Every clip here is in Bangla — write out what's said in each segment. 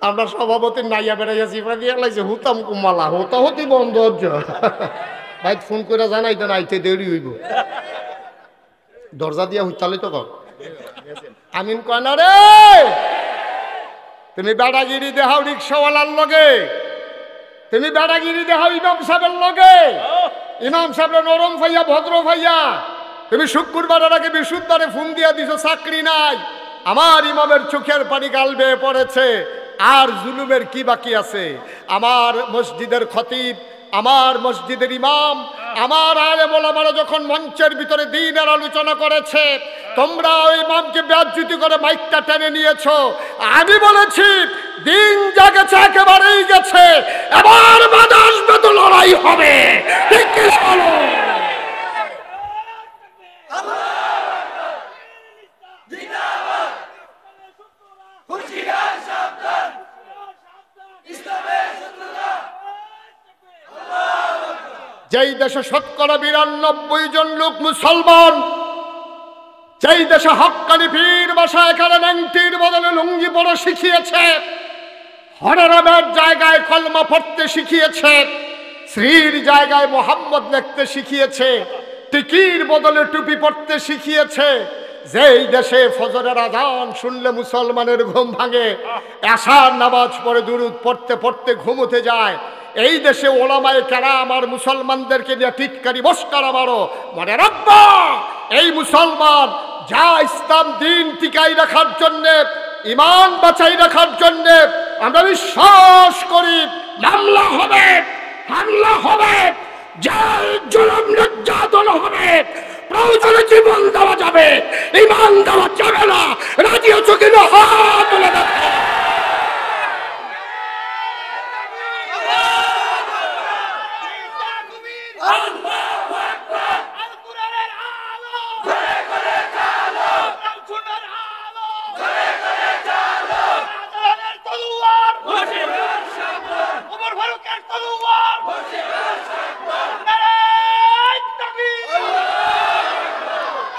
আমরা সভাপতি নাইয়া বেড়াইয়া চিপা দিয়ে লাইছে হুতাম কুমালা হতাহতি বন্ধ হচ্ছে ভাই ফোন করে জানাই দেন আইতে দেরি হইব দরজা দিয়া হুতালে তো কর আমিন কয় না রে তুমি বেড়াগিরি দেখাও রিক্সাওয়ালার লগে তুমি বেড়াগিরি দেখাও ইমাম সাহেবের লগে ইমাম সাহেব নরম ভাইয়া ভদ্র ভাইয়া তুমি শুক্রবারের আগে বিশুদ্ধবারে ফোন দিয়া দিছো চাকরি নাই আমার ইমামের চোখের পানি গাল বেয়ে পড়েছে আর জুলুমের কি বাকি আছে আমার মসজিদের খতিব আমার মসজিদের ইমাম আমার আলেম ওলামারা যখন মঞ্চের ভিতরে দ্বীনের আলোচনা করেছে তোমরা ওই ইমামকে বেইজ্জতি করে মাইকটা টেনে নিয়েছো আমি বলেছি দিন যা গেছে একেবারেই গেছে এবার বাধা আসবে তো লড়াই হবে ঠিক কি বলো যেই দেশে ৯২% জন লোক মুসলমান যেই দেশে হক্কানি পীর বাসায় এখানে ন্যাংটির বদলে লুঙ্গি পরা শিখিয়েছে হরেরামের জায়গায় কলমা পড়তে শিখিয়েছে শ্রীর জায়গায় মোহাম্মদ লিখতে শিখিয়েছে টিকির বদলে টুপি পড়তে শিখিয়েছে যেই দেশে ফজরের আজান শুনলে মুসলমানের ঘুম ভাঙে এশার নামাজ পড়ে দুরূদ পড়তে পড়তে ঘুমোতে যায় এই দেশে ওলামায়ে কেরাম আর মুসলমানদেরকে নিয়ে টিটকারি মস্কারা মারো মনে রাখবা এই মুসলমান যা ইসলাম দিন টিকাই রাখার জন্য ঈমান বাঁচাই রাখার জন্য আমরা বিশ্বাস করি মামলা হবে হামলা হবে জেল জুলুম নির্যাতন হবে প্রয়োজনে জীবন দেওয়া যাবে ঈমান দেওয়া যাবে না রাজি আছো কিনা হাত তুলে দেখো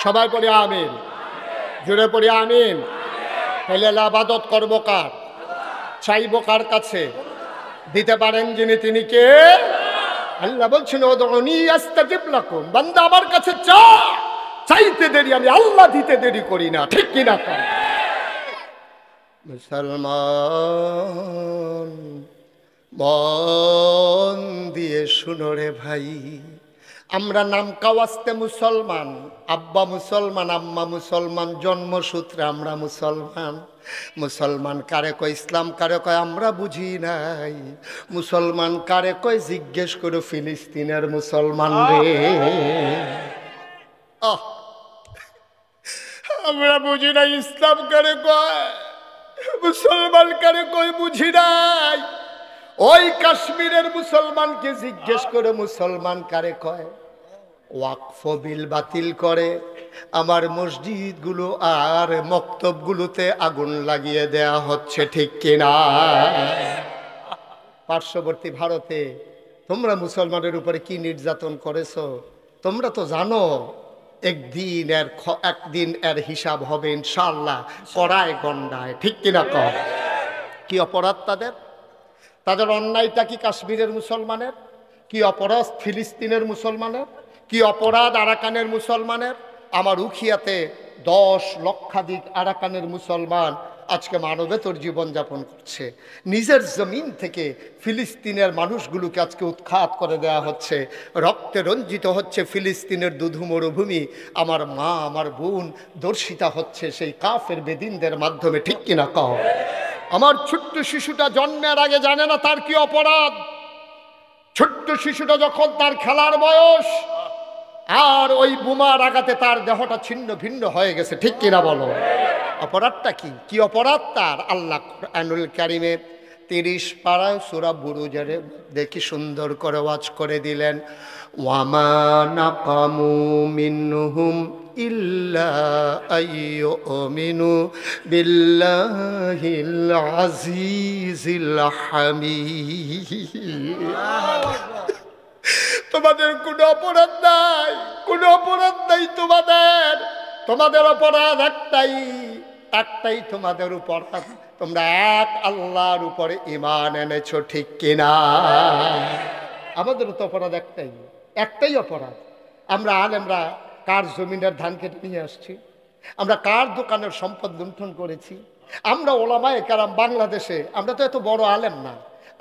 সবাই পড়ে আমিন জোরে পড়ে আমিন তাহলে ইবাদত করবো কার চাইবো কার কাছে দিতে পারেন যিনি তিনি কে আল্লাহ বলছেন উদউনি আস্তাজিব লাকুম বান্দা আমার কাছে চাইতে দেরি আমি আল্লাহ দিতে দেরি করি না ঠিক কি না মুসলমান মন দিয়ে শুনো রে ভাই আমরা নাম কাওয়াস্তে মুসলমান আব্বা মুসলমান আম্মা মুসলমান জন্মসূত্রে আমরা মুসলমান মুসলমান কারে কয় ইসলাম কারে কয় আমরা বুঝি নাই মুসলমান কারে কয় জিজ্ঞেস করে ফিলিস্তিনের মুসলমান রে আমরা বুঝি নাই ইসলাম কারে কয় মুসলমান কারে কয় বুঝি নাই ওই কাশ্মীরের মুসলমানকে জিজ্ঞেস করে মুসলমান কারে কয় ওয়াকফ বিল বাতিল করে আমার মসজিদগুলো আর মক্তবগুলোতে আগুন লাগিয়ে দেয়া হচ্ছে ঠিক কিনা পার্শ্ববর্তী ভারতে তোমরা মুসলমানের উপরে কি নির্যাতন করেছো তোমরা তো জানো একদিন এর হিসাব হবে ইনশাআল্লাহ কড়ায় গন্ডায় ঠিক কিনা কর কি অপরাধ তাদের অন্যায়টা কি কাশ্মীরের মুসলমানের কি অপরাধ ফিলিস্তিনের মুসলমানের কি অপরাধ আরাকানের মুসলমানের আমার উখিয়াতে 10 লক্ষাধিক আরাকানের মুসলমান আজকে মানবেতর জীবনযাপন করছে নিজের জমিন থেকে ফিলিস্তিনের মানুষগুলোকে আজকে উৎখাত করে দেওয়া হচ্ছে রক্তে রঞ্জিত হচ্ছে ফিলিস্তিনের দুধু মরুভূমি আমার মা আমার বোন দর্শিতা হচ্ছে সেই কাফের বেদিনদের মাধ্যমে ঠিক কিনা কও আমার ছোট্ট শিশুটা জন্মের আগে জানে না তার কি অপরাধ ছোট্ট শিশুটা যখন তার খেলার বয়স আর ওই বোমার আঘাতে তার দেহটা ছিন্ন ভিন্ন হয়ে গেছে ঠিক কিনা বলো অপরাধটা কি অপরাধ তার আল্লাহ কুরআনুল কারীমে 30 পারায় সূরা বুরুজের দেখি সুন্দর করে ওয়াজ করে দিলেন ওয়ামা নাকামু মিনহুম ইল্লা আইয়ুমিনু বিল্লাহিল আজিজিল হামিদ তোমাদের কোনো অপরাধ নাই তোমাদের অপরাধ একটাই তোমাদের অপরাধ তোমরা এক আল্লাহর উপরে ঈমান এনেছো, ঠিক কিনা? আমাদেরও তো অপরাধ একটাই, একটাই অপরাধ। আমরা আলেমরা কার জমিনের ধান কেটে নিয়ে আসছি, আমরা কার দোকানের সম্পদ লুণ্ঠন করেছি। আমরা ওলামায়ে কেরাম বাংলাদেশে, আমরা তো এত বড় আলেম না,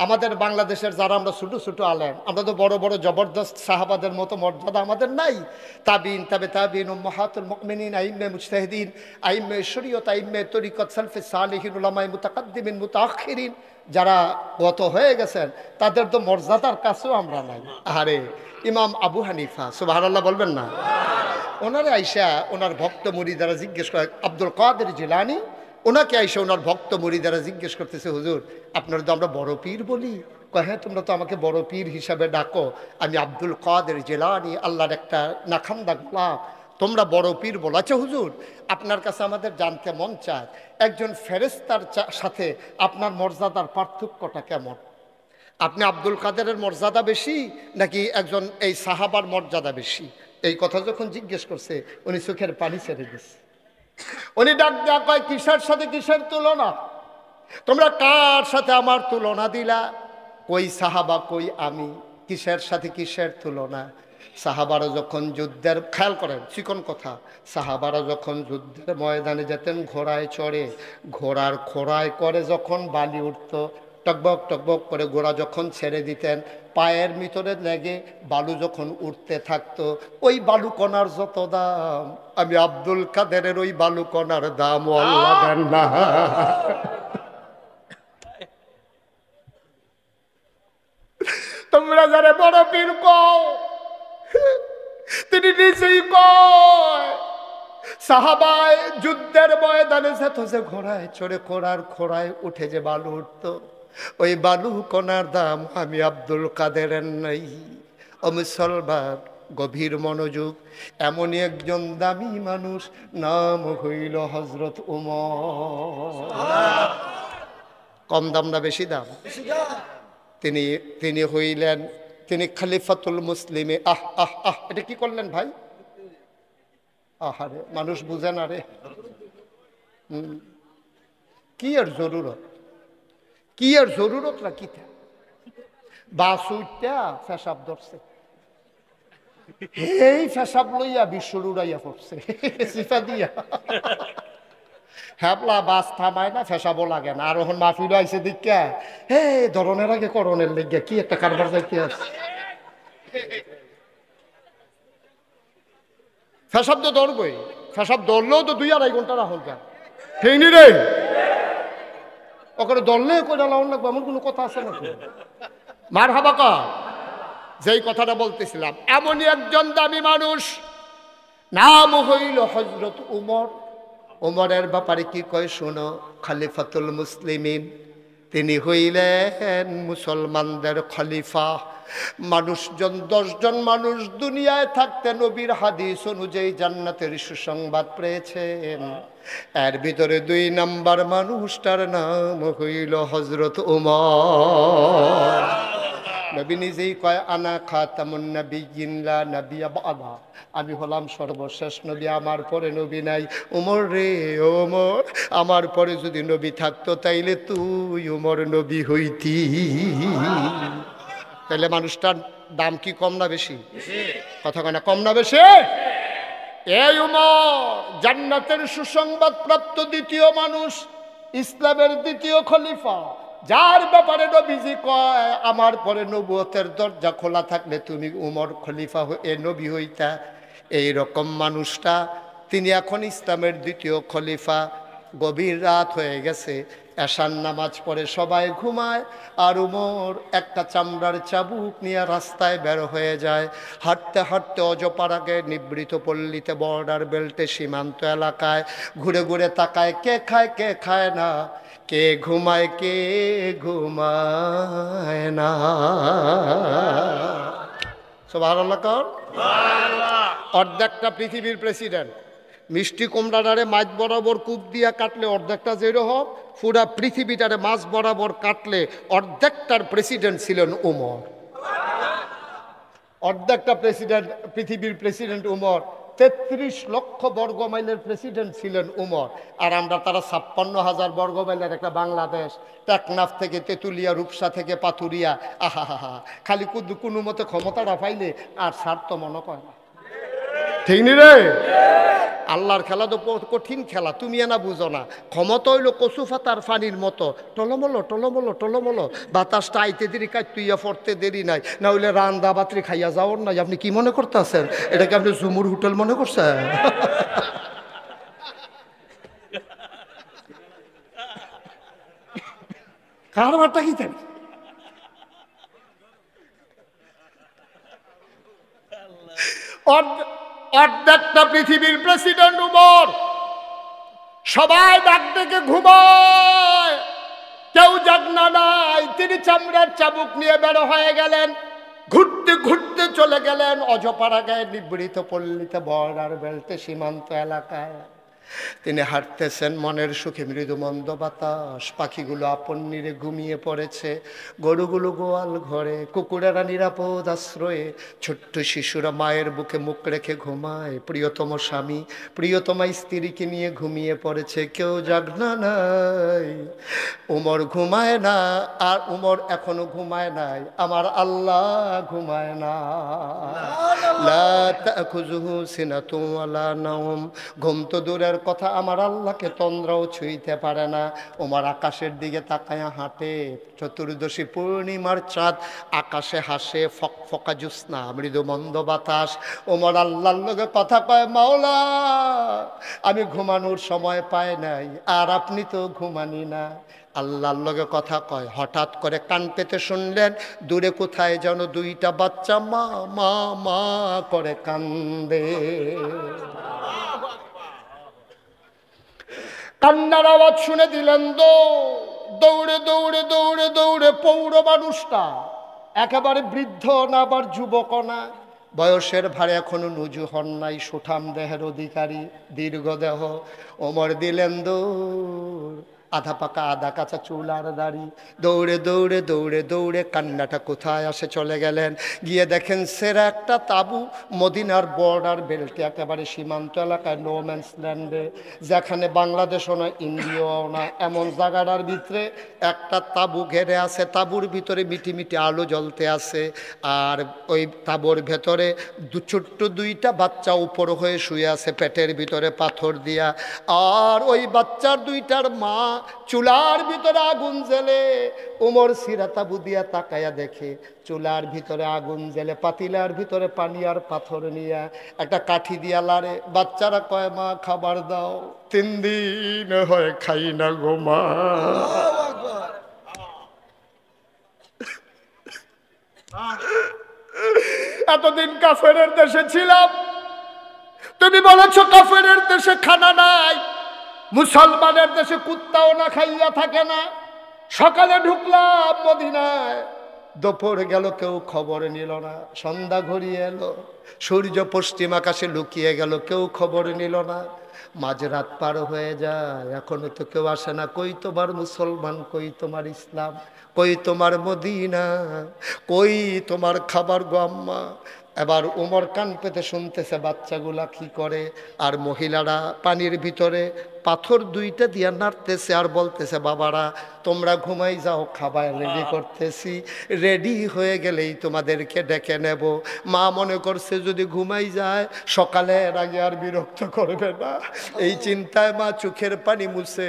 আমাদের বাংলাদেশের যারা আমরা ছোটো ছোটো আলেম, আমরা তো বড় বড় জবরদস্ত সাহাবাদের মতো মর্যাদা আমাদের নাই। তাবিন, তাবে তাবিন, উম্মাহাতুল মুমিনিন, আইম্মে মুজতাহিদিন, আইম্মে শরীয়ত, আইম্মে তরিকত, সালফে সালেহিন, উলামায়ে মুতাকাদ্দিমিন, মুতাআখিরিন, যারা গত হয়ে গেছেন, তাদের তো মর্যাদার কাছেও আমরা নাই। আরে ইমাম আবু হানিফা, সুবহানাল্লাহ বলবেন না? ওনারে আইসা ওনার ভক্ত মুরিদারা জিজ্ঞেস করে, আব্দুল কাদের জিলানী, ওনাকে আইসা ওনার ভক্ত মুরিদারা জিজ্ঞেস করতেছে, হুজুর আপনারা তো আমরা বড় পীর বলি। কয় হ্যাঁ, তোমরা তো আমাকে বড় পীর হিসাবে ডাকো, আমি আব্দুল কাদের জিলানী, আল্লাহর একটা নাখান্দা গোলাপ, তোমরা বড় পীর বলো। আচ্ছা হুজুর, আপনার কাছে আমাদের জানতে মন চায়, একজন ফেরেশতার সাথে আপনার মর্যাদার পার্থক্যটা কেমন? আপনি আব্দুল কাদেরের মর্যাদা বেশি নাকি একজন এই সাহাবার মর্যাদা বেশি? এই কথা যখন জিজ্ঞেস করছে, উনি চোখের পানি ছেড়ে দিচ্ছে। উনি ডাক দেয়া কয়, কিসের সাথে কিসের তুলনা? তোমরা কার সাথে আমার তুলনা দিলা? কই সাহাবা, কই আমি, কিসের সাথে কিসের তুলনা? সাহাবারা যখন যুদ্ধের, খেয়াল করেন চিকন কথা, সাহাবারা যখন যুদ্ধের ময়দানে যেতেন ঘোড়ায় চড়ে, ঘোড়ার খোড়ায় করে যখন বালি উঠত, টকবক টকবক করে ঘোড়া যখন ছেড়ে দিতেন, পায়ের ভিতরে লেগে বালু যখন উঠতে থাকতো, ওই বালু কণার যত দাম, আমি আব্দুল কাদেরের ওই বালু কণার দাম আল্লাহ দেন না। তোমরা যারা বড় পীর কও, তিনি নিজেই কয় সাহাবায় যুদ্ধের ময়দানে যেত যে ঘোড়ায় চড়ে, ঘোড়ার খোড়ায় উঠে যে বালু উঠতো, ওই বালু কণার দাম আমি আব্দুল কাদেরের নাই। ও মুসলমান, গভীর মনোযোগ, এমনই একজন দামি মানুষ, নাম হইল হযরত উমর। কম দাম না বেশি দাম? তিনি হইলেন, তিনি খলিফাতুল মুসলিমে। আহ আহ আহ, এটা কি করলেন ভাই? আহারে, মানুষ বুঝে না রে। কি এর জরুরত, কি এর জরুরত রাখিতে? বাস উঠটা ফেসাব ধরছে, এই ফেসাব লইয়া বিশ্বর উড়াইয়া পড়ছে সিফা দিয়া। হ্যাপলা বাস থামায় না, ফেসাবও লাগে না। আর ওখান মাহফিল আইসে দিকা, হে ধরনের আগে করণের লেগে কি একটা কারবার যাইতে আছে। ফেসাব তো ধরবই, ফেসাব ধরলেও তো 2-2.5 ঘন্টা রাহুল গান, ঠিক নি রে? ওখানে ধরলে কইরা লাউন লাগবে এমন কোনো কথা আছে নাকি? মার হাবা কা, যেই কথাটা বলতেছিলাম, এমনই একজন দামি মানুষ, নাম হইল হযরত উমর। উমরের ব্যাপারে কি কয় শোনো, খলিফাতুল মুসলিমিন, তিনি হইলেন মুসলমানদের খলিফা। মানুষজন 10 জন মানুষ দুনিয়ায় থাকতে নবীর হাদিস অনুযায়ী জান্নাতের সুসংবাদ পেয়েছেন, এর ভিতরে 2 নাম্বার মানুষটার নাম হইল হযরত উমর। নবী নিজেই কয়, আনা খাতামুন নাবিয়্যিন লা নাবিয়্যা বা'দা, আমি হলাম সর্বশেষ নবী, আমার পরে নবী নাই। উমর রে ওমর, আমার পরে যদি নবী থাকতো তাইলে তুই উমর নবী হইতি। তাহলে মানুষটার দাম কি কম না বেশি? কথা কয় না, কম না বেশি? এই উমর জান্নাতের সুসংবাদ প্রাপ্ত দ্বিতীয় মানুষ, ইসলামের দ্বিতীয় খলিফা, যার ব্যাপারে নবীজি কয় আমার পরে নবুয়তের দরজা খোলা থাকলে তুমি উমর খলিফা এ নবী হইতা। এই রকম মানুষটা তিনি এখন ইসলামের দ্বিতীয় খলিফা। গভীর রাত হয়ে গেছে, এশার নামাজ পড়ে সবাই ঘুমায়, আর উমর একটা চামড়ার চাবুক নিয়ে রাস্তায় বের হয়ে যায়। হাঁটতে হাঁটতে অজপাড়াকে নিবৃত পল্লীতে, বর্ডার বেল্টে, সীমান্ত এলাকায় ঘুরে ঘুরে তাকায়, কে খায় কে খায় না, কে ঘুমায় কে ঘুমায় না। সুবহানাল্লাহ কর। অর্ধেকটা পৃথিবীর প্রেসিডেন্ট, মিষ্টি কুমড়াটারে মাছ বরাবর কূপ দিয়া কাটলে অর্ধেকটা যেরকম, পুরা পৃথিবীটারে মাছ বরাবর কাটলে অর্ধেকটার প্রেসিডেন্ট ছিলেন উমর। অর্ধেকটা প্রেসিডেন্ট, পৃথিবীর প্রেসিডেন্ট উমর, 33 লক্ষ বর্গ মাইলের প্রেসিডেন্ট ছিলেন উমর, আর আমরা তারা 56,000 বর্গ মাইলের একটা বাংলাদেশ, টেকনাফ থেকে তেঁতুলিয়া, রূপসা থেকে পাথুরিয়া। আহা হা হা, খালি কোনো মতে ক্ষমতাটা পাইলে আর স্বার্থ মনে করে না, ঠিক নি রে? আল্লাহর খেলা তো কঠিন খেলা, তুমি না বুঝো না। ক্ষমতা হইলো কচু পাতার ফানির মতো, টলমলো টলমলো টলমলো, বাতাসটা আইতে দেরি, কাজ তুইয়া পড়তে দেরি নাই, না হইলে রান্দা বাতরি খাইয়া যাওয়ার নাই। আপনি কি মনে করতেছেন? এটাকে আপনি ঝুমুর হোটেল মনে করছেন? কারবারটা কি জানি। অর্ধেকটা পৃথিবীর প্রেসিডেন্ট উমর, সবাই ডাক ডেকে ঘুমায়, কেউ জাগনা নাই। তিনি চামড়ার চাবুক নিয়ে বের হয়ে গেলেন, ঘুরতে ঘুরতে চলে গেলেন অজপাড়া গায়ে নিবৃত পল্লীতে, বর্ডার বেল্টে, সীমান্ত এলাকায়। তিনি হাঁটতেছেন, মনের সুখে মৃদু মন্দ বাতাস, পাখিগুলো আপন নিরে ঘুমিয়ে পড়েছে, গরুগুলো গোয়াল ঘরে, কুকুরেরা নিরাপদ আশ্রয়ে, ছোট্ট শিশুরা মায়ের বুকে মুখ রেখে ঘুমায়। প্রিয়তম স্বামী প্রিয়তমা স্ত্রীকে নিয়ে ঘুমিয়ে পড়েছে, কেউ জাগনা নাই। উমর ঘুমায় না, আর উমর এখনো ঘুমায় নাই, আমার আল্লাহ ঘুমায় না। লা তাখুযুহু সিনাতুন ওয়ালা নাওম, ঘুম তো দূরের কথা, আমার আল্লাহকে তন্দ্রাও ছুঁইতে পারে না। ওমর আকাশের দিকে তাকায়া হাঁটে, চতুর্দশী পূর্ণিমার চাঁদ আকাশে হাসে, ফকফকা জ্যোৎস্না, মৃদু মন্দ বাতাস। ওমর আল্লাহর লগে কথা কয়, মাওলা আমি ঘুমানোর সময় পাই নাই, আর আপনি তো ঘুমানি না। আল্লাহর লগে কথা কয়, হঠাৎ করে কান পেতে শুনলেন দূরে কোথায় যেন দুইটা বাচ্চা মা মা মা করে কান্দে। কান্নার আওয়াজ শুনে দিলেন দৌড়ে দৌড়ে দৌড়ে দৌড়ে পৌর মানুষটা, একেবারে বৃদ্ধ না আবার যুবক না, বয়সের ভারে এখনো নুজু হন নাই, সুঠাম দেহের অধিকারী, দীর্ঘ দেহ। ওমর দিলেন দৌড়, আধা পাকা আধা কাঁচা চুল আর দাড়ি, দৌড়ে দৌড়ে দৌড়ে দৌড়ে কান্নাটা কোথায় আসে চলে গেলেন, গিয়ে দেখেন সেরা একটা তাবু, মদিনার বর্ডার বেল্টে, একেবারে সীমান্ত এলাকায়, নো ম্যানস ল্যান্ডে, যেখানে বাংলাদেশও না ইন্ডিয়াও না, এমন জায়গাটার ভিতরে একটা তাবু ঘেরে আছে, তাবুর ভিতরে মিটি মিটি আলো জ্বলতে আছে, আর ওই তাবুর ভেতরে ছোট্ট দুইটা বাচ্চা উপর হয়ে শুয়ে আছে পেটের ভিতরে পাথর দিয়া, আর ওই বাচ্চার দুইটার মা চুলার ভিতরে আগুন জ্বেলে। উমর সিরাতাবু দিয়া তাকায়া দেখে চুলার ভিতরে আগুন জ্বেলে, পাতিলার ভিতরে পানি আর পাথর নিয়া একটা কাঠি দিয়া লাড়ে। বাচ্চারা কয়, মা খাবার দাও, 3 দিন হয় খাই না গো মা। এতদিন কাফেরের দেশে ছিলাম, তুমি বলেছ কাফেরের দেশে খানা নাই, মুসলমানের দেশে কুত্তাও না খাইয়া থাকে না। সকালে ঢুকলাম মদিনায়, দুপুর গেল কেউ খবর নিল না, সন্ধ্যা ঘড়িয়ে এলো, সূর্য পশ্চিম আকাশে লুকিয়ে গেল, কেউ খবর নিল না। মাঝরাত পার হয়ে যায়, এখনো তো কেউ আসে না। কই তোমার মুসলমান, কই তোমার ইসলাম, কই তোমার মদিনা, কই তোমার খাবার গো আম্মা। এবার উমর কান পেতে শুনতেছে বাচ্চাগুলা কি করে, আর মহিলারা পানির ভিতরে পাথর দুইটা দিয়া নাড়তেছে আর বলতেছে, বাবারা তোমরা ঘুমাই যাও, খাবার রেডি করতেছি, রেডি হয়ে গেলেই তোমাদেরকে ডেকে নেব। মা মনে করছে যদি ঘুমাই যায় সকালের আগে আর বিরক্ত করবে না, এই চিন্তায় মা চোখের পানি মুছে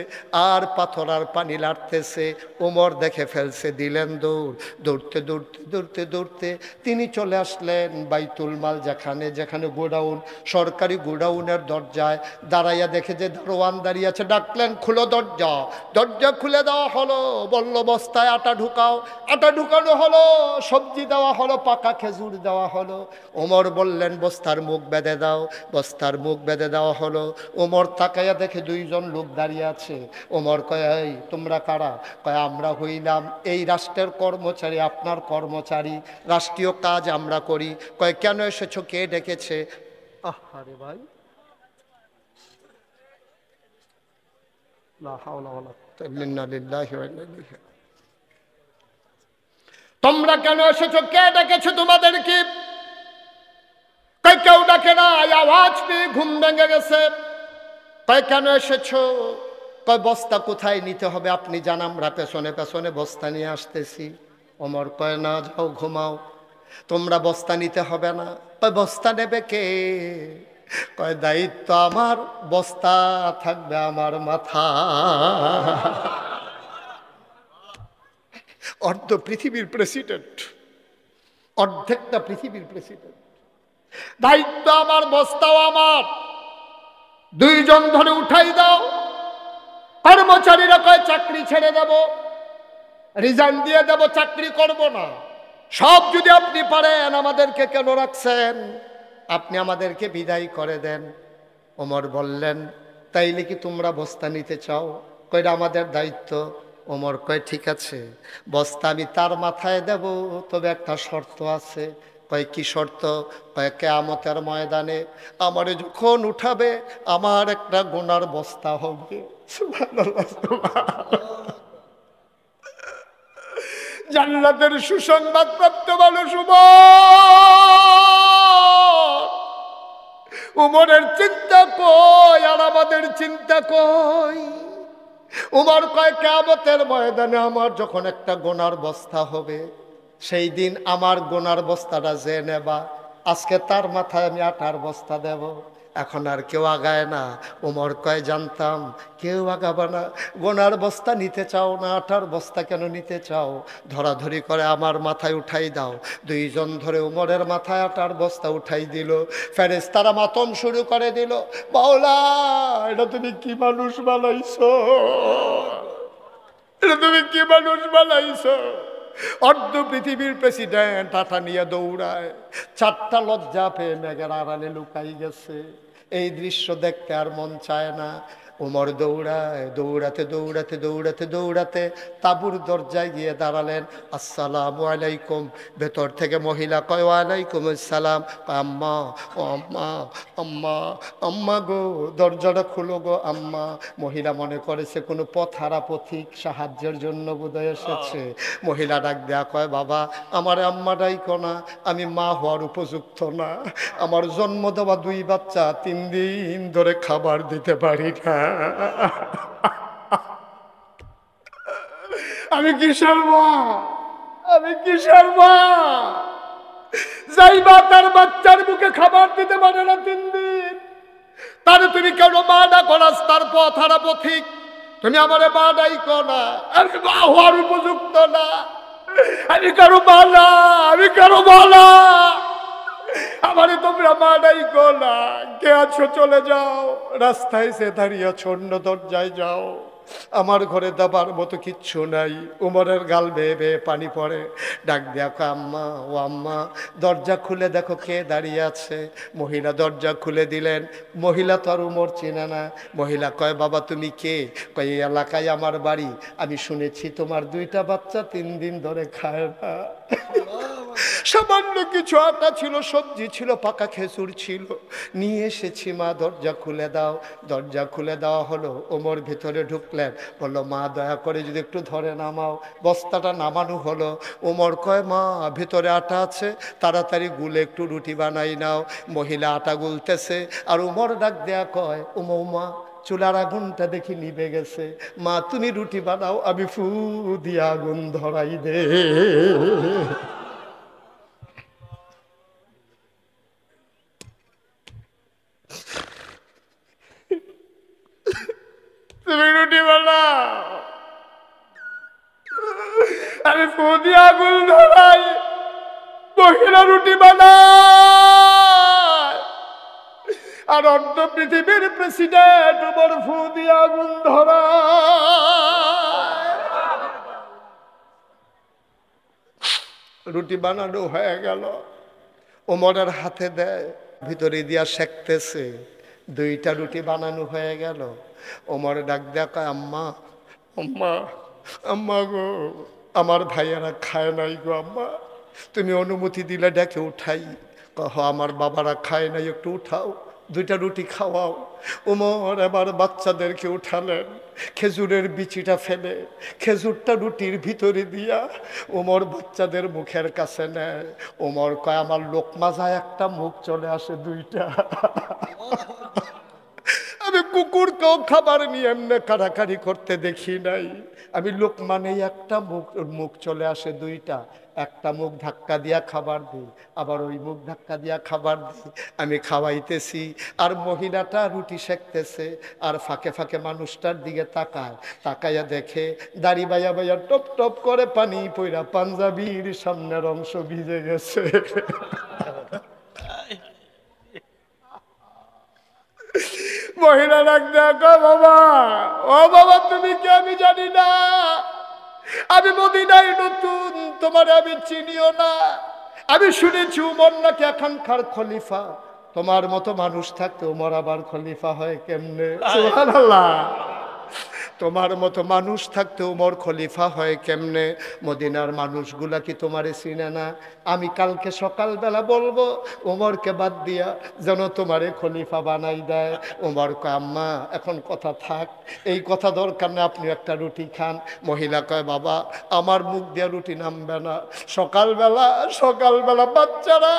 আর পাথর আর পানি লাড়তেছে। ওমর দেখে ফেলছে, দিলেন দৌড়, দৌড়তে দৌড়তে দৌড়তে দৌড়তে তিনি চলে আসলেন বাইতুল মাল, যেখানে যেখানে গোডাউন, সরকারি গোডাউনের দরজায় দাঁড়াইয়া দেখে যে দারোয়ান দাঁড়িয়ে আছে। ডাকলেন, খুলো দরজা। দরজা খুলে দেওয়া হলো, বলল বস্তায় আটা ঢুকাও। আটা ঢুকানো হলো, সবজি দেওয়া হলো, পাকা খেজুর দেওয়া হলো। ওমর বললেন, বস্তার মুখ বেঁধে দাও। বস্তার মুখ বেঁধে দেওয়া হলো। ওমর তাকাইয়া দেখে 2 জন লোক দাঁড়িয়ে আছে। ওমর কয়, এই তোমরা কারা? কয়, আমরা হইলাম এই রাষ্ট্রের কর্মচারী, আপনার কর্মচারী, রাষ্ট্রীয় কাজ আমরা করি। কয়, কেন এসেছো, কে ডেকেছে? আরে ভাই, তোমরা কেন এসেছো, কে ডেকেছো তোমাদের? কি কেউ ডাকে নাই, আওয়াজ পেয়ে ঘুম ভেঙে গেছে। কয় কেন এসেছো? কয় বস্তা কোথায় নিতে হবে আপনি জান, আমরা পেছনে পেছনে বস্তা নিয়ে আসতেছি। ওমর কয় না, যাও ঘুমাও, তোমরা বস্তা নিতে হবে না। কয় বস্তা নেবে কে? কয় দায়িত্ব আমার, বস্তা থাকবে আমার মাথা। অর্ধ পৃথিবীর প্রেসিডেন্ট, অর্ধেকটা পৃথিবীর প্রেসিডেন্ট, দায়িত্ব আমার, বস্তাও আমার, দুইজন ধরে উঠাই দাও। কর্মচারীরা কয় চাকরি ছেড়ে দেব, রিজাইন দিয়ে দেব, চাকরি করব না। সব যদি আপনি পারেন, আমাদেরকে কেন রাখছেন? আপনি আমাদেরকে বিদায় করে দেন। ওমর বললেন, তাইলে কি তোমরা বস্তা নিতে চাও? কয়টা আমাদের দায়িত্ব। ওমর কয় ঠিক আছে, বস্তা আমি তার মাথায় দেব, তবে একটা শর্ত আছে। কয় কি শর্ত? কয় কিয়ামতের ময়দানে আমারে যখন উঠাবে, আমার একটা গোনার বস্তা হবে। সুবহানাল্লাহ, সুবহানাল্লাহ। জান্নাতের সুসংবাদ প্রাপ্ত মানুষ উমরের চিন্তা কই আর আমাদের চিন্তা কই? উমর কয় কিয়ামতের ময়দানে আমার যখন একটা গোনার বস্তা হবে, সেই দিন আমার গোনার বস্তাটা যে নেবা, আজকে তার মাথায় আমি আটার বস্তা দেব। এখন আর কেউ আগায় না। উমর কয় জানতাম কেউ আগাবে না। গোনার বস্তা নিতে চাও না, আটার বস্তা কেন নিতে চাও? ধরাধরি করে আমার মাথায় উঠাই দাও। দুইজন ধরে উমরের মাথায় আটার বস্তা উঠাই দিল। ফেরেশতারা মাতম শুরু করে দিল, মাওলা এটা তুমি কি মানুষ বানাইছো? এটা তুমি কি মানুষ বানাইছো? অর্ধ পৃথিবীর প্রেসিডেন্ট আটা নিয়ে দৌড়ায়, চারটা লজ্জা পেয়ে মেঘের আড়ালে লুকাই গেছে। এই দৃশ্য দেখতে আর মন চায় না। উমর দৌড়ায়, দৌড়াতে দৌড়াতে দৌড়াতে দৌড়াতে তাঁবুর দরজায় গিয়ে দাঁড়ালেন। আসসালামু আলাইকুম। ভেতর থেকে মহিলা কয় ওয়ালাইকুম আসসালাম। আম্মা, ও আম্মা, আম্মা, আম্মা গো, দরজাটা খুলো গো আম্মা। মহিলা মনে করেছে কোনো পথহারা পথিক সাহায্যের জন্য বোধহয় এসেছে। মহিলা ডাক দেয়া কয়, বাবা আমার আম্মা ডাইকো না, আমি মা হওয়ার উপযুক্ত না। আমার জন্ম দেওয়া 2 বাচ্চা 3 দিন ধরে খাবার দিতে পারি না। আমি কিসের মা? আমি কিসের মা? যাই মা তার বাচ্চার মুখে খাবার দিতে পারে না 3 দিন, তারে তুমি কেন মা ডাকো? রাস্তার পথহারা পথিক, তুমি আমারে মা ডাইকো না। আমি মা হওয়ার উপযুক্ত না। আমি কারো মা না, আমি কারো মা না। আমারে তোমরা মা ডাইকো না। কে আছো চলে যাও, রাস্তায় সে দাঁড়িয়ে আছো, অন্য দরজায় যাও। আমার ঘরে দাবার মতো কিচ্ছু নাই। উমরের গাল বেয়ে বেয়ে পানি পড়ে। ডাক দেখো আম্মা, ও আম্মা, দরজা খুলে দেখো কে দাঁড়িয়ে আছে। মহিলা দরজা খুলে দিলেন। মহিলা তো আর উমর চেনে না। মহিলা কয়, বাবা তুমি কে? কয় এই এলাকায় আমার বাড়ি, আমি শুনেছি তোমার 2টা বাচ্চা 3 দিন ধরে খায় না। সামান্য কিছু আটা ছিল, সবজি ছিল, পাকা খেজুর ছিল, নিয়ে এসেছি মা, দরজা খুলে দাও। দরজা খুলে দেওয়া হলো। ওমর ভিতরে ঢুকলেন, বললো মা দয়া করে যদি একটু ধরে নামাও। বস্তাটা নামানো হলো। ওমর কয়, মা ভিতরে আটা আছে, তাড়াতাড়ি গুলে একটু রুটি বানাই নাও। মহিলা আটা গুলতেছে, আর ওমর ডাক দেয়া কয়, উমা চুলার আগুনটা দেখি নিভে গেছে, মা তুমি রুটি বানাও, আমি ফু দিয়ে আগুন ধরাই দে। তুমি রুটি বানাও, আমি ফু দিয়ে আগুন ধরাই। মহিলা রুটি বানায়, আর অর্ধ পৃথিবীর প্রেসিডেন্ট উমর ফু দিয়ে আগুন ধরায়। রুটি বানানো হয়ে গেল। ওমরের হাতে দেয়, ভিতরে দিয়া সেঁকতেছে। 2টা রুটি বানানো হয়ে গেল। ওমর ডাক দেখা, আম্মা, আম্মা, আম্মা গো, আমার ভাইয়েরা খায় নাই গো আম্মা, তুমি অনুমতি দিলে ডেকে উঠাই। কহ আমার বাবারা খায় নাই, একটু উঠাও। দুইটা রুটি খাওয়াও। ওমর এবার বাচ্চাদেরকে উঠালেন, খেজুরের বিচিটা ফেলে খেজুরটা রুটির ভিতরে দিয়া ওমর বাচ্চাদের মুখের কাছে নেয়। ওমর কয় আমার লোকমা যায় একটা, মুখ চলে আসে দুইটা। আমি কুকুরকেও খাবার নিয়ে এমনি কাড়াকাড়ি করতে দেখি নাই। আমি লোকমা নেই একটা, মুখ চলে আসে দুইটা। একটা মুখ ধাক্কা দিয়া খাবার দিই, আবার ওই মুখ ধাক্কা দিয়া খাবার দিই। আমি খাওয়াইতেছি আর মহিলাটা রুটি সেঁকতেছে, আর ফাঁকে ফাঁকে মানুষটার দিকে তাকায়। তাকাইয়া দেখে দাড়ি বাইয়া বাইয়া টপ টপ করে পানি পইরা পাঞ্জাবির সামনের অংশ ভিজে গেছে। মহিলা ডাক দেখো, বাবা ও বাবা তুমি কি আমি জানি না, আমি মদিনায় নতুন, তোমার আমি চিনিও না। আমি শুনেছি উমর নাকি এখানকার খলিফা। তোমার মতো মানুষ থাকতে উমর আবার খলিফা হয় কেমনে? সুবহানাল্লাহ। তোমার মতো মানুষ থাকতে উমর খলিফা হয় কেমনে? মদিনার মানুষগুলা কি তোমারে চিনে না? আমি কালকে সকালবেলা বলবো উমরকে বাদ দিয়া যেন তোমারে খলিফা বানাই দেয়। উমর কয় আম্মা এখন কথা থাক, এই কথা দরকার না, আপনি একটা রুটি খান। মহিলা কয় বাবা আমার মুখ দিয়া রুটি নামবে না। সকালবেলা বাচ্চারা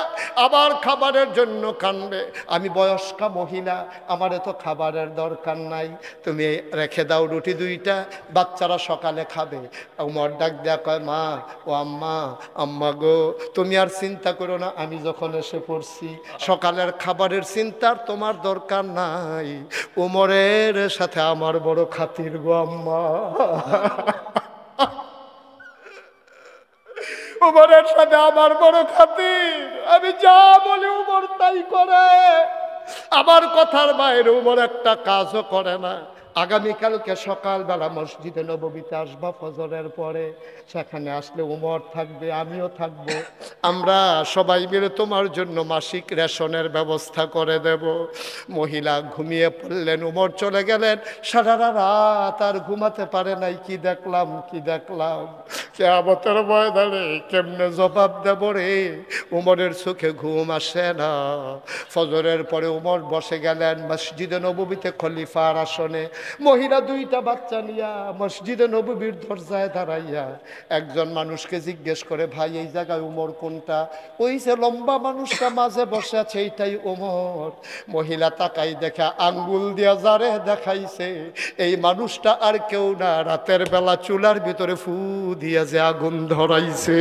আবার খাবারের জন্য কানবে। আমি বয়স্কা মহিলা, আমার তো খাবারের দরকার নাই, তুমি রেখে দাও রুটি দুইটা, বাচ্চারা সকালে খাবে। উমর ডাক দেয়া কয় মা ও আম্মা, আম্মা গো তুমি আর চিন্তা করো না, আমি যখন এসে পড়ছি সকালের খাবারের চিন্তার তোমার দরকার নাই। উমরের সাথে আমার বড় খাতির গো আম্মা। উমরের সাথে আমার বড় খাতির, আমি যা বলি উমর তাই করে, আমার কথার বাইরে উমর একটা কাজও করে না। আগামীকালকে সকালবেলা মসজিদে নববীতে আসবা ফজরের পরে, সেখানে আসলে উমর থাকবে, আমিও থাকবো, আমরা সবাই মিলে তোমার জন্য মাসিক রেশনের ব্যবস্থা করে দেব। মহিলা ঘুমিয়ে পড়লেন, উমর চলে গেলেন। সারা রাত আর ঘুমাতে পারে নাই। কি দেখলাম কিয়ামতের ময়দানে কেমনে জবাব দেব রে? উমরের চোখে ঘুম আসে না। ফজরের পরে উমর বসে গেলেন মসজিদে নববীতে খলিফার আসনে। মহিলা দুইটা বাচ্চা নিয়া মসজিদে নববীর দরজায় দাঁড়াইয়া একজন মানুষকে জিজ্ঞেস করে ভাই এই জায়গায় উমর কোনটা? ওই যে লম্বা মানুষটা মাঝে বসে আছে এইটাই উমর। মহিলা তাকাই দেখা আঙ্গুল দিয়া যারে দেখাইছে এই মানুষটা আর কেউ না, রাতের বেলা চুলার ভিতরে ফু দিয়া যে আগুন ধরাইছে।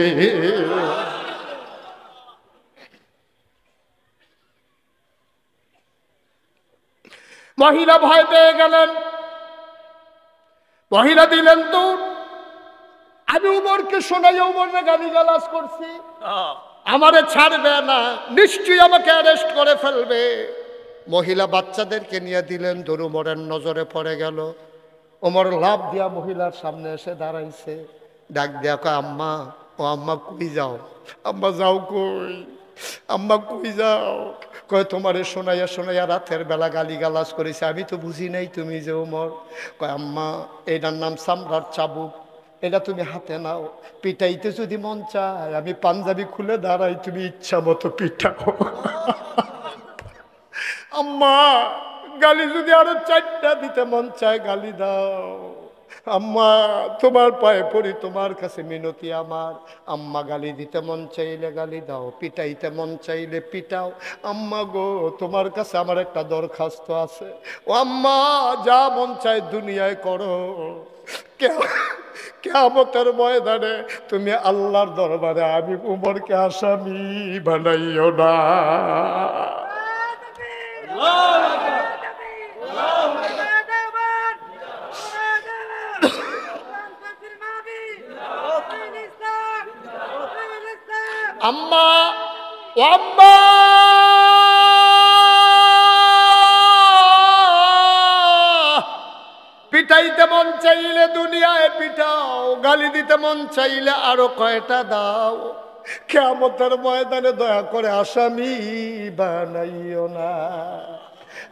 মহিলা ভয় পেয়ে গেলেন, মহিলা দিলেন তো আমি উমরকে শোনাই উমরকে গালিগালাজ করছি, আমারে ছাড়বে না, নিশ্চয়ই আমাকে অ্যারেস্ট করে ফেলবে। মহিলা বাচ্চাদেরকে নিয়ে দিলেন, দৌড় উমরের নজরে পড়ে গেল। ওমর লাভ দিয়া মহিলার সামনে এসে দাঁড়াইছে, ডাক দিয়া কয় আম্মা ও আম্মা কই যাও? আম্মা যাও কই? আম্মা কই যাও? কয় তোমারে শোনাইয়া শোনাইয়া রাতের বেলা গালিগালাজ করেছে, আমি তো বুঝি নাই তুমি যে ওমর। কয় আম্মা এটার নাম চামড়ার চাবুক, এটা তুমি হাতে নাও, পিটাইতে যদি মন চায় আমি পাঞ্জাবি খুলে দাঁড়াই, তুমি ইচ্ছা মতো পিটাও। আম্মা গালি যদি আরো 4টা দিতে মন চায় গালি দাও। আম্মা তোমার পায়ে পড়ি, তোমার কাছে মিনতি আমার। আম্মা গালি দিতে মন চাইলে গালি দাও, পিটাইতে মন চাইলে পিটাও। আম্মা গো তোমার কাছে আমার একটা দরখাস্ত আছে, ও আম্মা যা মন চায় দুনিয়ায় করো, কিয়ামতের ময়দানে তুমি আল্লাহর দরবারে আমি উমরকে আসামি বানাইও না। আম্মা ও আম্মা পিটাইতে মন চাইলে দুনিয়ায় পিটাও, গালি দিতে মন চাইলে আরো কয়টা দাও, কিয়ামতের ময়দানে দয়া করে আসামি বানাইও না।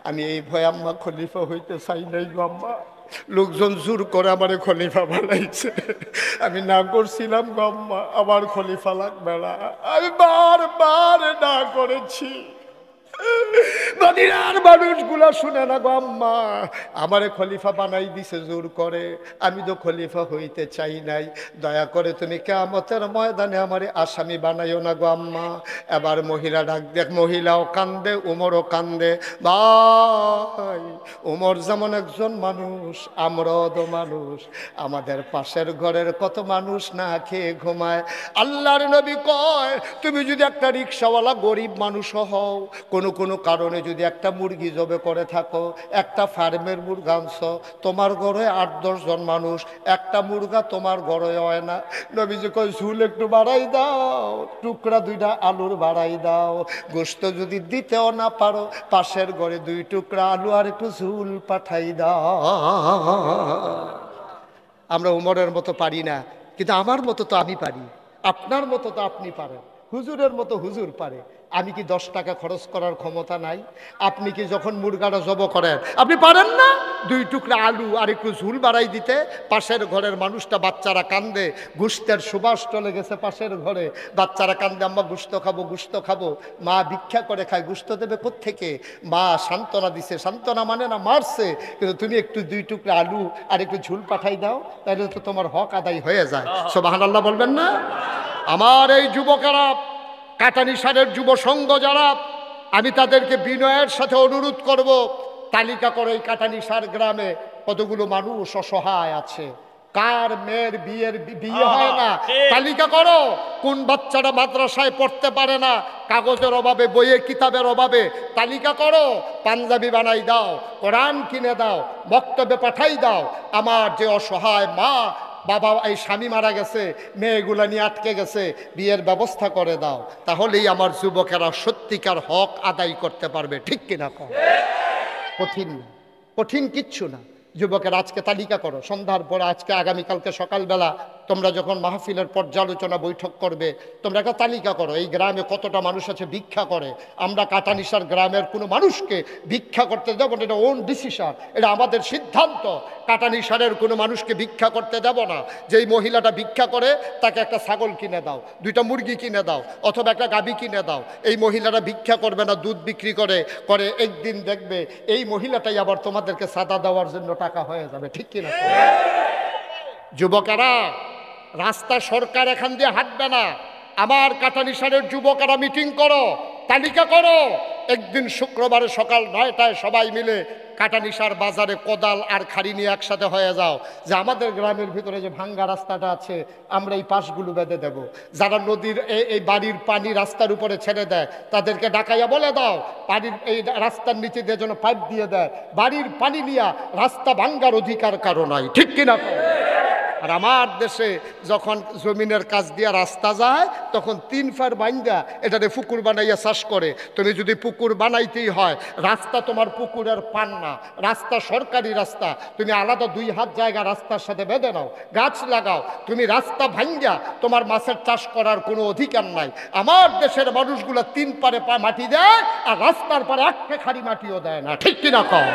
আমি এই ভয় আম্মা খলিফা হইতে চাই নাই গো আম্মা, লোকজন জোর করে আমারে খলিফা বানাইছে, আমি না করছিলাম গো আম্মা, আমার খলিফা লাগবে না, আমি বারবার না করেছি। মদিনার মানুষগুলা শুনে না গো আম্মা, আমারে খলিফা বানাই দিছে জোর করে, আমি তো খলিফা হইতে চাই নাই, দয়া করে তুমি কিয়ামতের ময়দানে আমারে আসামি বানাইও না গো আম্মা। এবার মহিলা ডাক দেখ, মহিলাও কান্দে, উমরও কান্দে। ভাই উমর যেমন একজন মানুষ, আমরাও তো মানুষ, আমাদের পাশের ঘরের কত মানুষ না খেয়ে ঘুমায়। আল্লাহর নবী কয়, তুমি যদি একটা রিক্সাওয়ালা গরিব মানুষ হও, কোনো কারণে যদি একটা মুরগি জবে করে থাকো, একটা ফার্মের মুরগা আনছো, তোমার ঘরে 8-10 জন মানুষ, একটা মুরগা তোমার ঘরে হয় না, নবীজি কয় ঝুল একটু বাড়াই দাও, টুকরা 2টা আলুর বাড়াই দাও, গোশত যদি দিতেও না পারো, পাশের ঘরে 2 টুকরা আলু আর একটু ঝুল পাঠাই দাও। আমরা উমরের মতো পারি না, কিন্তু আমার মতো তো আমি পারি, আপনার মতো তো আপনি পারেন, হুজুরের মতো হুজুর পারে। আমি কি 10 টাকা খরচ করার ক্ষমতা নাই? আপনি কি যখন মুরগাটা জব করেন, আপনি পারেন না 2 টুকরা আলু আর একটু ঝুল বাড়াই দিতে? পাশের ঘরের মানুষটা, বাচ্চারা কান্দে, গোশতের সুবাস চলে গেছে পাশের ঘরে, বাচ্চারা কান্দে, আম্মা গোশত খাবো, গোশত খাবো। মা ভিক্ষা করে খায়, গোশত দেবে কোত্থেকে? মা সান্ত্বনা দিছে, সান্ত্বনা মানে না মারছে, কিন্তু তুমি একটু 2 টুকরা আলু আর একটু ঝুল পাঠাই দাও, তাহলে তো তোমার হক আদায় হয়ে যায়। সুবহানাল্লাহ বলবেন না? আমার এই যুবকেরা, কাটানিসারের যুব সংঘ যারা, আমি তাদেরকে বিনয়ের সাথে অনুরোধ করব, তালিকা করে এই কাটানিসার গ্রামে কতগুলো মানুষ অসহায় আছে, কার মেয়ের বিয়ে হয় না, তালিকা করো। কোন বাচ্চাটা মাদ্রাসায় পড়তে পারে না, কাগজের অভাবে, বইয়ের কিতাবের অভাবে, তালিকা করো। পাঞ্জাবি বানাই দাও, কোরআন কিনে দাও, বক্তব্যে পাঠাই দাও। আমার যে অসহায় মা বাবা, এই স্বামী মারা গেছে, মেয়েগুলা নিয়ে আটকে গেছে, বিয়ের ব্যবস্থা করে দাও, তাহলেই আমার যুবকেরা সত্যিকার হক আদায় করতে পারবে। ঠিক কিনা কম? কঠিন না, কঠিন কিচ্ছু না। যুবকের আজকে তালিকা করো, সন্ধ্যার পরে, আজকে আগামীকালকে সকালবেলা তোমরা যখন মাহফিলের পর্যালোচনা বৈঠক করবে, তোমরা একটা তালিকা করো, এই গ্রামে কতটা মানুষ আছে ভিক্ষা করে। আমরা কাটানিসার গ্রামের কোনো মানুষকে ভিক্ষা করতে দেব না, এটা ওন ডিসিশন, এটা আমাদের সিদ্ধান্ত। কাটানিসারের কোনো মানুষকে ভিক্ষা করতে দেব না। যেই মহিলাটা ভিক্ষা করে তাকে একটা ছাগল কিনে দাও, 2টা মুরগি কিনে দাও, অথবা একটা গাভী কিনে দাও। এই মহিলারা ভিক্ষা করবে না, দুধ বিক্রি করে করে, একদিন দেখবে এই মহিলাটাই আবার তোমাদেরকে সাদা দেওয়ার জন্য টাকা হয়ে যাবে। ঠিক কিনা? যুবকেরা, রাস্তা সরকার এখান দিয়ে হাঁটবে না। আমার কাটানিসারের যুবকেরা মিটিং করো, তালিকা করো। একদিন শুক্রবারে সকাল 9টায় সবাই মিলে কাটানিসার বাজারে কোদাল আর খাড়ি নিয়ে একসাথে হয়ে যাও, যে আমাদের গ্রামের ভিতরে যে ভাঙ্গা রাস্তাটা আছে, আমরা এই পাশগুলো বেঁধে দেব। যারা নদীর এই বাড়ির পানি রাস্তার উপরে ছেড়ে দেয়, তাদেরকে ডাকাইয়া বলে দাও, বাড়ির এই রাস্তার নিচে দিয়ে যেন পাইপ দিয়ে দেয়। বাড়ির পানি নিয়ে রাস্তা ভাঙ্গার অধিকার কারো নাই। ঠিক কিনা? আর আমার দেশে যখন জমিনের কাজ দিয়া রাস্তা যায়, তখন 3 ফার বাইন্দা এটারে পুকুর বানাইয়া চাষ করে। তুমি যদি পুকুর বানাইতেই হয়, রাস্তা তোমার পুকুরের পান না, রাস্তা সরকারি রাস্তা, তুমি আলাদা 2 হাত জায়গা রাস্তার সাথে বেঁধে নাও, গাছ লাগাও। তুমি রাস্তা ভাঙ্গা তোমার মাছের চাষ করার কোনো অধিকার নাই। আমার দেশের মানুষগুলো 3 পারে মাটি দেয়, আর রাস্তার পারে 1 খাড়ি মাটিও দেয় না। ঠিক কিনা কম?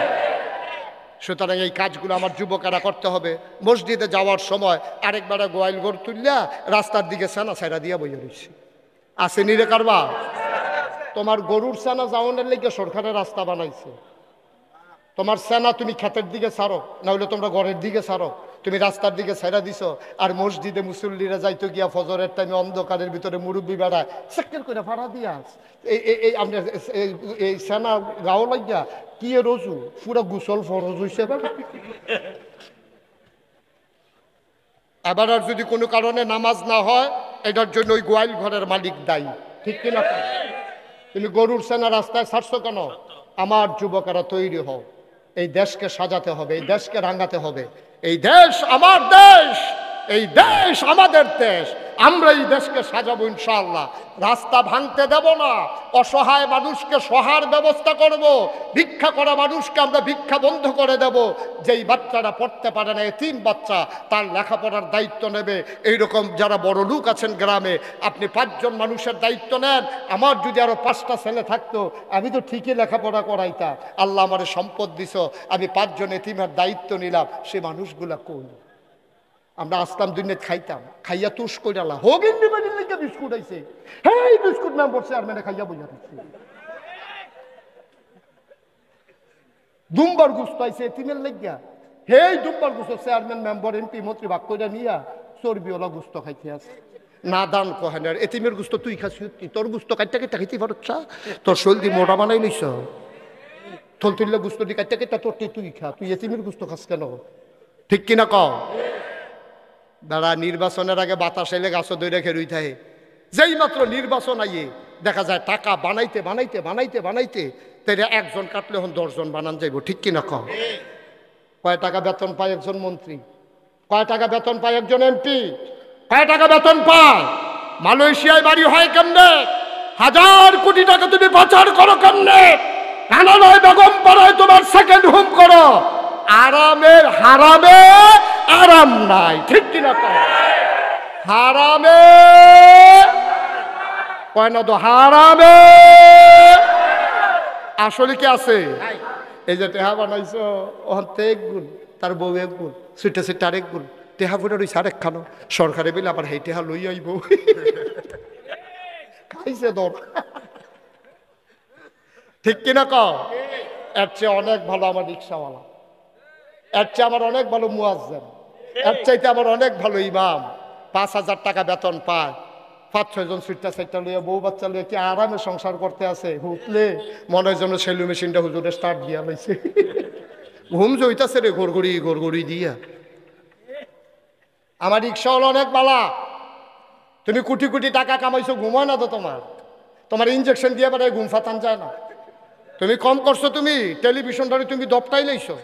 সুতরাং এই কাজগুলো আমার যুবকেরা করতে হবে। মসজিদে যাওয়ার সময় আরেকবার গোয়াল গরু তুললা রাস্তার দিকে সানা ছাইরা দিয়া বইয়া রয়েছে, আসেনি রে কারবা? তোমার গরুর সানা যাওয়ানোর লেগে সরকারের রাস্তা বানাইছে। তোমার সেনা তুমি ক্ষেতের দিকে ছাড়ো, না হলে তোমরা ঘরের দিকে ছাড়ো, তুমি রাস্তার দিকে ছেড়া দিছো। আর মসজিদে মুসল্লিরা যাইতো গিয়া ফজরের টাইমে অন্ধকারের ভিতরে মুরব্বী বেড়ায় সেক্টর করে ভাড়া দিয়ে আস। এই আমরা এই সেনা গাও লাগিয়া কি রজু পুরো গুসল ফরজ হইছে। এবার আর যদি কোনো কারণে নামাজ না হয়, এটার জন্য ওই গোয়াল ঘরের মালিক দায়ী। ঠিক কিনা? তুমি গরুর সেনা রাস্তায় ছাড়ছো কেন? আমার যুবকেরা তৈরি হও, এই দেশকে সাজাতে হবে, এই দেশকে রাঙাতে হবে। এই দেশ আমার দেশ, এই দেশ আমাদের দেশ, আমরা এই দেশকে সাজাবো ইনশাআল্লাহ। রাস্তা ভাঙতে দেব না, অসহায় মানুষকে সহার ব্যবস্থা করব, ভিক্ষা করা মানুষকে আমরা ভিক্ষা বন্ধ করে দেব। যেই বাচ্চারা পড়তে পারে না, এতিম বাচ্চা, তার লেখাপড়ার দায়িত্ব নেবে। এইরকম যারা বড় লোক আছেন গ্রামে, আপনি 5 জন মানুষের দায়িত্ব নেন। আমার যদি আরো 5টা ছেলে থাকতো, আমি তো ঠিকই লেখাপড়া করাইতাম। আল্লাহ আমারে সম্পদ দিছ, আমি 5 জন এতিমের দায়িত্ব নিলাম। সে মানুষগুলা কোন? আমরা আসলাম দুনিয়া খাইতাম, খাইয়া তুষ কইরালা হোক ইন্ডিপেন্ডেন্ট লিগে বিস্কুট আইছে, হ্যাঁ বিস্কুট নাম পড়ছে আর মানে খাইয়া বইয়া দিচ্ছে। দুম্বার গুস্ত আইছে এতিমের লাগিয়া, হেই দুম্বার গুস্ত চেয়ারম্যান মেম্বার এমপি মন্ত্রী ভাগ করে নিয়া চর্বিওয়ালা গুস্ত খাইতে আছে। না দান কহেন এতিমের গুস্ত তুই খাসি, তোর গুস্ত কাটতে কেটে খাইতে পারছ, তোর শরীর দিয়ে মোটা বানাই নিছ, থল তুললে গুস্ত দিয়ে কাটতে কেটে তোর তুই খা, তুই এতিমের গুস্ত খাস কেন? ঠিক কিনা কও? দাঁড়া, নির্বাচনের আগে বাতাস এলে গাছ দই রেখে রুই থাকে, যেই মাত্র নির্বাচন আইয়ে দেখা যায় টাকা বানাইতে বানাইতে বানাইতে বানাইতে তাই একজন কাটলে এখন 10 জন বানান যাইব। ঠিক কিনা কও? কয় টাকা বেতন পায় একজন মন্ত্রী, কয় টাকা বেতন পায় একজন এমপি, কয় টাকা বেতন পায়? মালয়েশিয়ায় বাড়ি হয় কেমনে? 1000 কোটি টাকা তুমি পাচার করো কেমনে? কানাডায় বেগম পাড়ায় তোমার সেকেন্ড হোম করো, আরামের হারামে আরাম নাই। ঠিক কিনা কও? হারামে কয় না তো, হারামে আসলে কি আছে? এই যে টেহা বানাইছো ওখানে এক গুণ, তার বউ এক গুণ, সুইটা সুইটা আরেক গুণ, টেহা ফুটা রয়েছে আরেক খানো, সরকারে বিল আবার সেই টেহা লই আইব, খাইছে দর। ঠিক কিনা কও? এর চেয়ে অনেক ভালো আমার রিক্সাওয়ালা, এর চেয়ে আমার অনেক ভালো মুয়াজ্জিন, এর চাইতে আমার অনেক ভালো ইমাম। 5000 টাকা বেতন পায়, 5-6 জন সুইটা সাইটা লইয়া বউ বাচ্চা লইয়া কি আরামে সংসার করতে আছে। হুতলে মনে হয় যেন সেলু মেশিনটা হুজুরে স্টার্ট দিয়া লাইছে, ঘুম জইতাছে রে গড়গড়ি গড়গড়ি দিয়া। আমার রিক্সাওয়ালা অনেক বালা, তুমি কোটি কোটি টাকা কামাইছো, ঘুমায় না তো তোমার, তোমার ইঞ্জেকশন দিয়ে বেড়ায় ঘুম ফাতান যায় না। তুমি কম করছো, তুমি টেলিভিশনটারে তুমি দপটাই লইছো,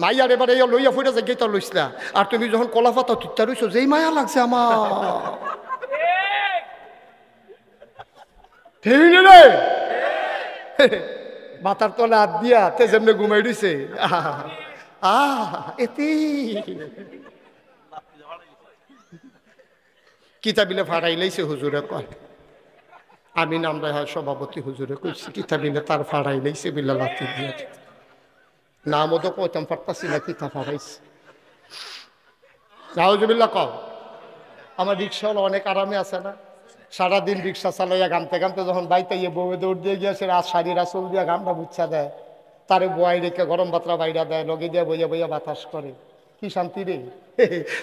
মাইয়ার এবার এই লইয়া ফুটে যে গেতা লইসলা, আর তুমি যখন কলা পাতা তুইতা রইছো, যেই মায়া লাগছে আমার। ঠিক রে, মাথার তলে হাত দিয়া তে যেমনি ঘুমাই দিছে, এতি কিতাবিলে ফাড়াই লাইছে হুজুরে কয়, আমি নামরা হয় সভাপতি হুজুরে কইছি, কিতাবিলে তার ফাড়াই লাইছে বিল্লা লাথি দিয়ে, নামও তো কইতাম পারতাছি না, কিতা ফাড়াইছে। নাউজুবিল্লাহ কও। আমার রিক্সাওয়ালা অনেক আরামে আছে না, সারাদিন রিক্সা চালাইয়া গামতে গামতে যখন বাইতে গিয়ে বউয়ে দৌড় দিয়ে গিয়েছে, শাড়ির আসল দিয়া গামটা বুচ্ছা দেয়, তারে বয়াই রেখে গরম বাতরা বাইরা দেয়, লগে দিয়ে বইয়া বইয়া বাতাস করে, কি শান্তি রে।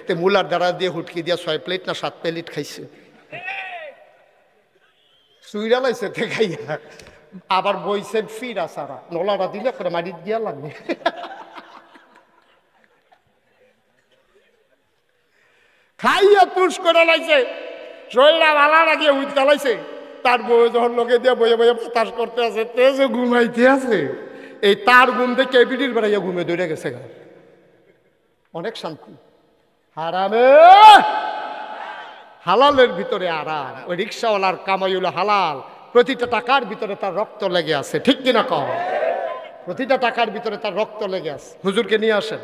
তে মুলার দ্বারা দিয়ে হুটকি দিয়া 6 প্লেট না 7 প্লেট খাইছে, সুইরা লাইছে তে খাইয়া, আবার বইছে ফিরা সারা নলারা দিলে করে মাটির দিয়া লাগবে। খাইয়া তুষ করে লাইছে, শরীরটা ভালো লাগিয়ে উঠতে লাইছে, তার বউ যখন লোকে দিয়ে বইয়ে বইয়ে বাতাস করতে আছে, তেজে ঘুমাইতে আছে, এই তার ঘুম থেকে এবিডির বেড়াইয়া ঘুমে দৌড়ে গেছে গা, অনেক শান্তি। হারামে হালালের ভিতরে আরাম, ওই রিক্সাওয়ালার কামাই হলো হালাল, প্রতিটা টাকার ভিতরে তার রক্ত লেগে আছে। ঠিক কিনা কও? প্রতিটা টাকার ভিতরে তার রক্ত লেগে আছে। হুজুরকে নিয়ে আসেন,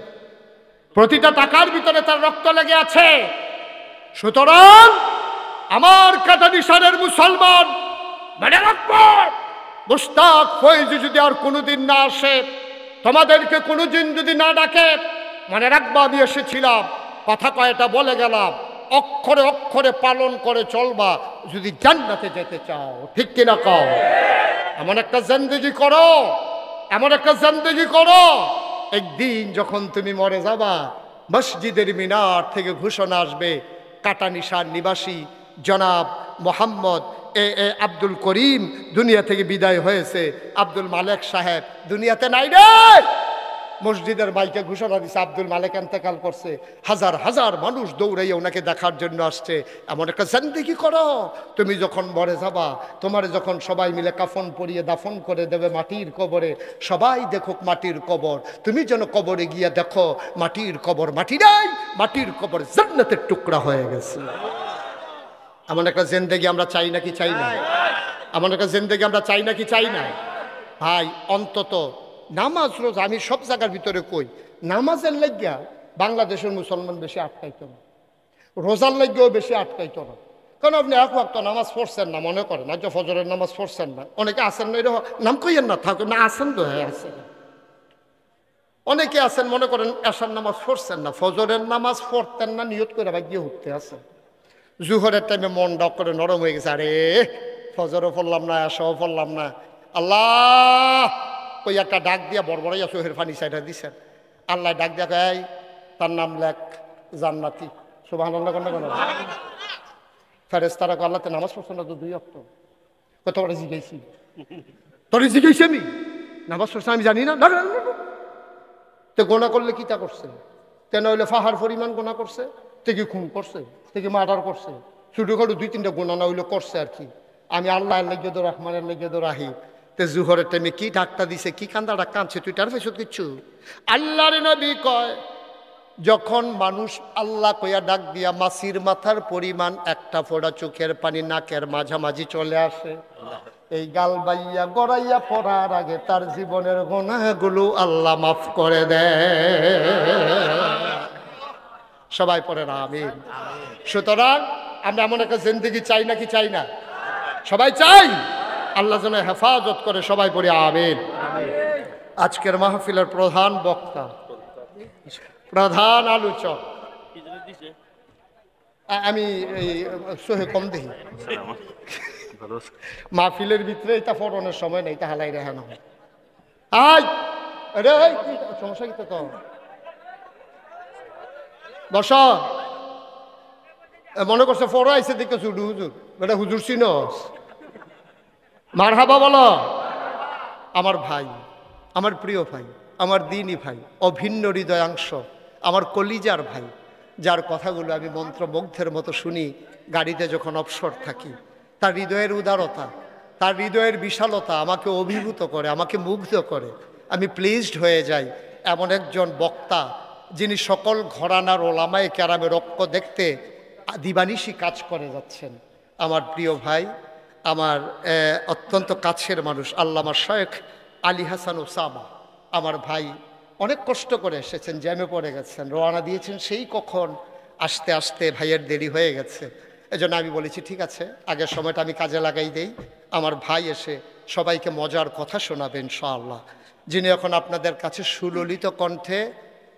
প্রতিটা টাকার ভিতরে তার রক্ত লেগে আছে। সুতরাং আমার কাটানিশানের মুসলমান মনে রাখবো, মুস্তাক ফৈজি যদি আর কোনোদিন না আসে, তোমাদেরকে কোনোদিন যদি না ডাকে, মনে রাখবো আমি এসেছিলাম, কথা কয়টা বলে গেলাম, অক্ষরে অক্ষরে পালন করে চলবা যদি জান্নাতে যেতে চাও। ঠিক কিনা কও? এমন একটা জিন্দেগি করো, এমন একটা জিন্দেগি করো, একদিন যখন তুমি মরে যাবা, মসজিদের মিনার থেকে ঘোষণা আসবে, কাটানিশার নিবাসী জনাব মোহাম্মদ এ আব্দুল করিম দুনিয়া থেকে বিদায় হয়েছে, আব্দুল মালেক সাহেব দুনিয়াতে নাই রে। মসজিদের মাইকে ঘোষণা দিছে আব্দুল মালেক ইন্তেকাল করছে, হাজার হাজার মানুষ দৌড়াইয়া ওনাকে দেখার জন্য আসছে। এমন একটা জিন্দেগি করো, তুমি যখন মরে যাবা, তোমার যখন সবাই মিলে কাফন পরিয়ে দাফন করে দেবে মাটির কবরে, সবাই দেখুক মাটির কবর, তুমি যেন কবরে গিয়া দেখো মাটির কবর মাটি নাই, মাটির কবর জান্নাতের টুকরা হয়ে গেছে। এমন একটা জিন্দেগি আমরা চাই নাকি চাই না? এমন একটা জিন্দেগি আমরা চাই নাকি চাই না? ভাই অন্তত নামাজ রোজা, আমি সব জায়গার ভিতরে কই, নামাজের লাগিয়া বাংলাদেশের মুসলমান বেশি আটকাইতো না, রোজার লাগিয়েও বেশি আটকাইতো না। কারণ আপনি এক ওয়াক্ত নামাজ পড়ছেন না, মনে করেন আজ ফজরের নামাজ পড়ছেন না, অনেকে আসেন না, এরকম নাম কইয়েন না, থাকুন না, আসেন তো, হ্যাঁ আসেন। অনেকে আছেন মনে করেন এশার নামাজ পড়ছেন না, ফজরের নামাজ পড়তেন না, নিয়ত করে ভাগিয়ে উঠতে আসেন, জুহরের টাইমে মন ডক করে নরম হয়ে গেছে, আরে ফজরও পড়লাম না, এশাও পড়লাম না, আল্লাহ কই একটা ডাক দিয়া বড়বড়াইয়া চোখের পানি সাইডা দিছেন। আল্লাহ ডাক দিয়া কয় তার নাম লেখ জান্নাতি। সুবহানাল্লাহ কোন কোন ফেরেশতারা কয় আল্লাহ তে নামাজ পড়ছ না তো 2 ওয়াক্ত। কত বড় জিজ্ঞাসি তোরে জিজ্ঞাসি আমি নামাজ পড়ছ আমি জানি না। তে গোনা করলে কি তা করছে? তে নইলে ফাহার পরিমাণ গোনা করছে, তে কি খুন করছে, তে কি মার্ডার করছে, ছোটখাটো 2-3টা গোনা না হইলে করছে আর কি। আমি আল্লাহর লেগে দো রহমানের লেগে দো রাহি। তে জুহরের টাইমে কি ডাকটা দিছে, কি কান্দাটা কাঁদছে, তুই টার ফেসত কিচ্ছু। আল্লাহর নবী কয় যখন মানুষ আল্লাহ কইয়া ডাক দিয়া মাছির মাথার পরিমাণ একটা ফোঁটা চোখের পানি নাকের মাঝামাঝি চলে আসে, এই গাল বাইয়া গড়াইয়া পড়ার আগে তার জীবনের গুনাহগুলো আল্লাহ মাফ করে দেয়। সবাই পড়ে না আমিন। সুতরাং আমরা এমন একটা জিন্দেগি চাই নাকি চাই না? সবাই চাই। আল্লাহ যেন হেফাজত করে, সবাই পড়ে আমিন। আজকের মাহফিলের প্রধান বক্তা, প্রধান আলোচক, আমি এই সহে কম দেখি মাহফিলের ভিতরে এটা ফরনের সময় নেই, তা হালাই রেহা না হয়। আয় আরে সমস্যা কি তো বস। মনে করছে ফর আইসে দেখে হুজুর বেটা হুজুর চিনস মারহাবা বলো। আমার ভাই, আমার প্রিয় ভাই, আমার দিনী ভাই, অভিন্ন হৃদয়াংশ, আমার কলিজার ভাই, যার কথাগুলো আমি মন্ত্রমুগ্ধের মতো শুনি গাড়িতে যখন অবসর থাকি। তার হৃদয়ের উদারতা, তার হৃদয়ের বিশালতা আমাকে অভিভূত করে, আমাকে মুগ্ধ করে। আমি প্লিজড হয়ে যাই এমন একজন বক্তা যিনি সকল ঘরানার ওলামায়ে কেরামের ঐক্য দেখতে দিবানিশি কাজ করে যাচ্ছেন। আমার প্রিয় ভাই, আমার অত্যন্ত কাছের মানুষ আল্লামা শেখ আলী হাসান ওসামা, আমার ভাই অনেক কষ্ট করে এসেছেন, জ্যামে পড়ে গেছেন, রওনা দিয়েছেন সেই কখন, আসতে আসতে ভাইয়ের দেরি হয়ে গেছে। এজন্য আমি বলেছি ঠিক আছে আগের সময়টা আমি কাজে লাগাই দেই। আমার ভাই এসে সবাইকে মজার কথা শোনাবে ইনশাআল্লাহ। যিনি এখন আপনাদের কাছে সুললিত কণ্ঠে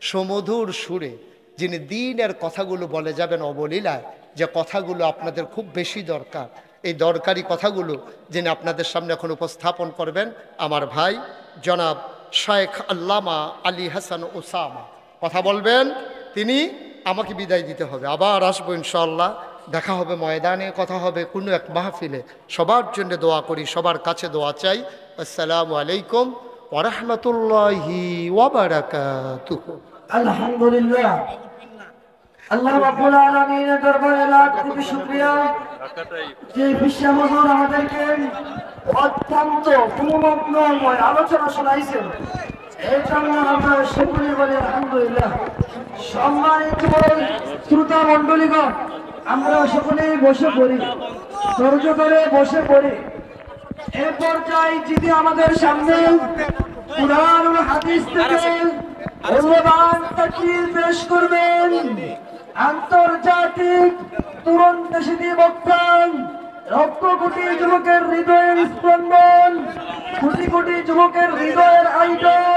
সুমধুর সুরে যিনি দিনের কথাগুলো বলে যাবেন অবলীলায়, যে কথাগুলো আপনাদের খুব বেশি দরকার, এই দরকারি কথাগুলো যিনি আপনাদের সামনে এখন উপস্থাপন করবেন আমার ভাই জনাব শেখ আল্লামা আলী হাসান ওসামা কথা বলবেন। তিনি আমাকে বিদায় দিতে হবে, আবার আসবো ইনশাআল্লাহ, দেখা হবে ময়দানে, কথা হবে কোনো এক মাহফিলে। সবার জন্য দোয়া করি, সবার কাছে দোয়া চাই। আসসালামু আলাইকুম ওয়া রাহমাতুল্লাহি ওয়া বারাকাতুহু। আলহামদুলিল্লাহ, আল্লাহ রাব্বুল আলামিনের দরবারে লাখ কোটি শুকরিয়া যে বিশ্ব হুজুর আমাদেরকে অত্যন্ত গুণময় আলোচনা শোনাইছেন, এই জন্য আমরা শুকরিয়া বলি আলহামদুলিল্লাহ। সম্মানিত শ্রোতা মণ্ডলীগণ, আমরা সকলেই বসে পড়ি, ধৈর্য ধরে বসে পড়ি। এই পর্যায়ে যদি আমাদের সামনে কুরআন ও হাদিস থেকে মূল্যবান তাকরীর পেশ করবেন আন্তর্জাতিক তরুণ দেশি বক্তা, লক্ষ কোটি যুবকের হৃদয়ের স্পন্দন, কোটি কোটি যুবকের হৃদয়ের আইডল